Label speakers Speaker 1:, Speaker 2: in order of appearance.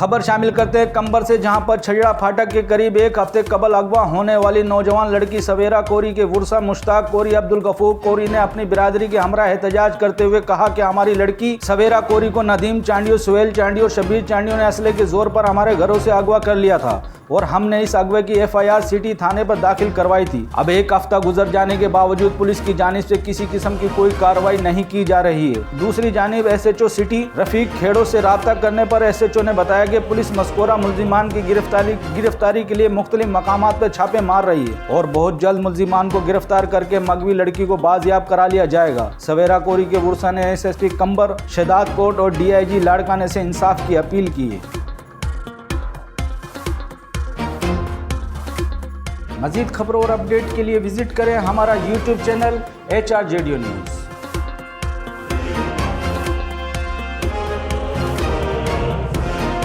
Speaker 1: खबर शामिल करते हैं कंबर से, जहां पर छजड़ा फाटक के करीब एक हफ्ते कबल अगवा होने वाली नौजवान लड़की सवेरा कोरी के वुरसा मुश्ताक कोरी अब्दुल गफूर कोरी ने अपनी बिरादरी के हमरा एहतजाज करते हुए कहा कि हमारी लड़की सवेरा कोरी को नदीम चांडियो, सुहेल चांडियो, शबीर चांडियो ने असले के जोर पर हमारे घरों से अगवा कर लिया था और हमने इस अगवे की FIR सिटी थाने पर दाखिल करवाई थी। अब एक हफ्ता गुजर जाने के बावजूद पुलिस की जानिब से किसी किस्म की कोई कार्रवाई नहीं की जा रही है। दूसरी जानिब SHO सिटी रफीक खेड़ो से राब्ता करने पर SHO ने बताया कि पुलिस मस्कूरा मुल्जिमान की गिरफ्तारी के लिए मुख्तलिफ मकामात पर छापे मार रही है और बहुत जल्द मुल्जिमान को गिरफ्तार करके मगवी लड़की को बाजियाब करा लिया जाएगा। सवेरा कोरी के वुरसा ने SSP कंबर, शहदाद कोट और DIG लाड़काने से इंसाफ की अपील की है। मज़ीद खबरों और अपडेट के लिए विजिट करें हमारा YouTube चैनल HRJDO न्यूज़।